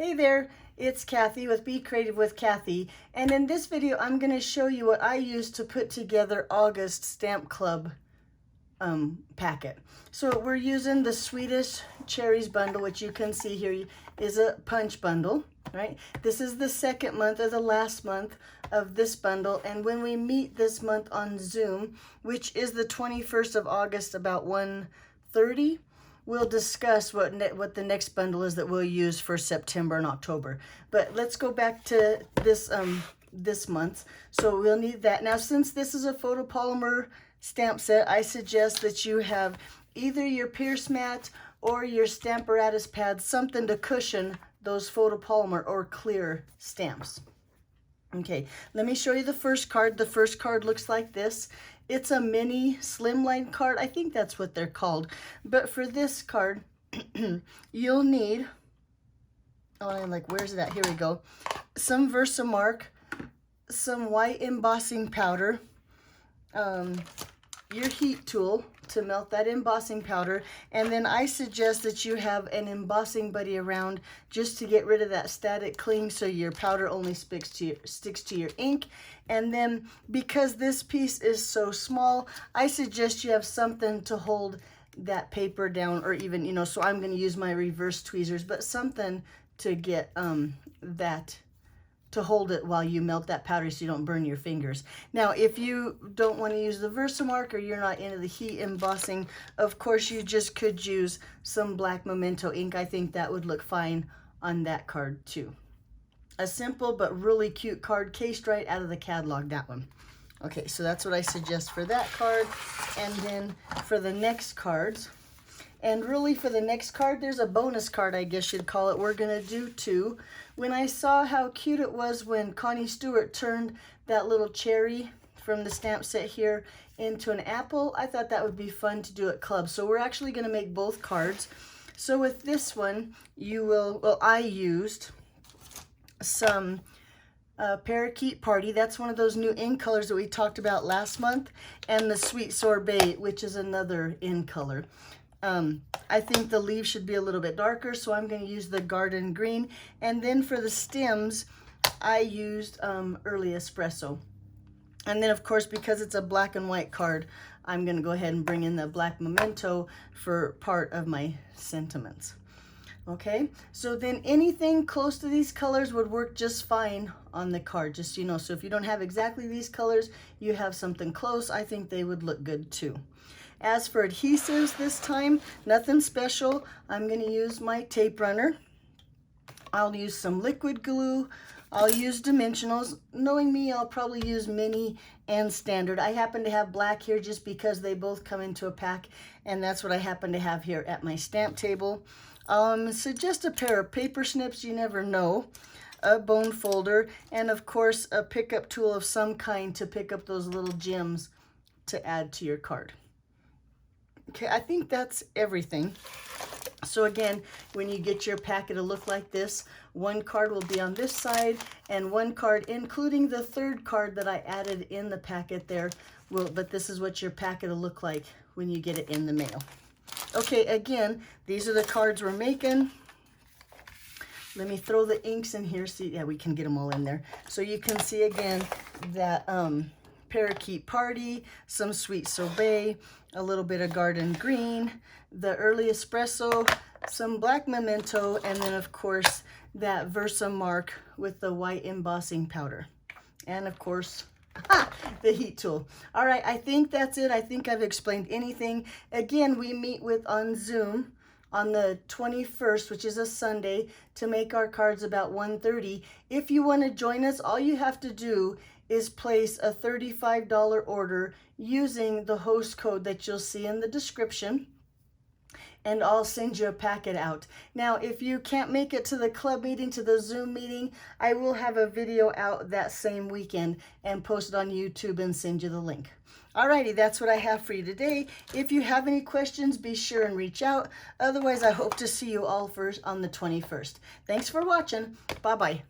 Hey there, it's Kathy with Be Creative with Kathy, and in this video I'm going to show you what I used to put together August Stamp Club packet. So we're using the Swedish Cherries bundle, which you can see here is a punch bundle, right? This is the second month or the last month of this bundle, and when we meet this month on Zoom, which is the 21st of August about 1:30, we'll discuss what the next bundle is that we'll use for September and October. But let's go back to this month. So we'll need that. Now, since this is a photopolymer stamp set, I suggest that you have either your Pierce mat or your Stamparatus pad, something to cushion those photopolymer or clear stamps. Okay, let me show you the first card. The first card looks like this. It's a mini slimline card. I think that's what they're called. But for this card, you'll need, oh, I'm like, where's it at? Here we go. Some Versamark, some white embossing powder, your heat tool to melt that embossing powder, and then I suggest that you have an embossing buddy around just to get rid of that static cling so your powder only sticks to your ink. And then because this piece is so small, I suggest you have something to hold that paper down, or even, you know, so I'm going to use my reverse tweezers, but something to get to hold it while you melt that powder so you don't burn your fingers. Now, if you don't want to use the Versamark or you're not into the heat embossing, of course you just could use some black Memento ink. I think that would look fine on that card too. A simple but really cute card, cased right out of the catalog, that one. Okay, so that's what I suggest for that card. And then for the next cards, and really for the next card, there's a bonus card, I guess you'd call it. We're gonna do two. When I saw how cute it was when Connie Stewart turned that little cherry from the stamp set here into an apple, I thought that would be fun to do at club. So we're actually gonna make both cards. So with this one, you will, well, I used some Parakeet Party. That's one of those new in colors that we talked about last month, and the Sweet Sorbet, which is another in color. I think the leaves should be a little bit darker, so I'm going to use the Garden Green. And then for the stems, I used Early Espresso. And then, of course, because it's a black and white card, I'm going to go ahead and bring in the black Memento for part of my sentiments. Okay, so then anything close to these colors would work just fine on the card, just so you know. So if you don't have exactly these colors, you have something close, I think they would look good too. As for adhesives this time, nothing special. I'm going to use my tape runner. I'll use some liquid glue. I'll use dimensionals. Knowing me, I'll probably use mini and standard. I happen to have black here just because they both come into a pack, and that's what I happen to have here at my stamp table. So just a pair of paper snips, you never know, a bone folder, and of course a pickup tool of some kind to pick up those little gems to add to your card. Okay, I think that's everything. So again, when you get your packet to look like this, one card will be on this side, and one card, including the third card that I added in the packet there, but this is what your packet will look like when you get it in the mail. Okay, again, these are the cards we're making. Let me throw the inks in here. See, yeah, we can get them all in there. So you can see again that Parakeet Party, some Sweet Sorbet, a little bit of Garden Green, the Early Espresso, some black Memento, and then of course that Versamark with the white embossing powder. And of course, the heat tool. All right, I think that's it. I think I've explained anything. Again, we meet on Zoom on the 21st, which is a Sunday, to make our cards about 1:30. If you want to join us, all you have to do is place a $35 order using the host code that you'll see in the description, and I'll send you a packet out. Now, if you can't make it to the club meeting, to the Zoom meeting, I will have a video out that same weekend and post it on YouTube and send you the link. Alrighty, that's what I have for you today. If you have any questions, be sure and reach out. Otherwise, I hope to see you all first on the 21st. Thanks for watching. Bye-bye.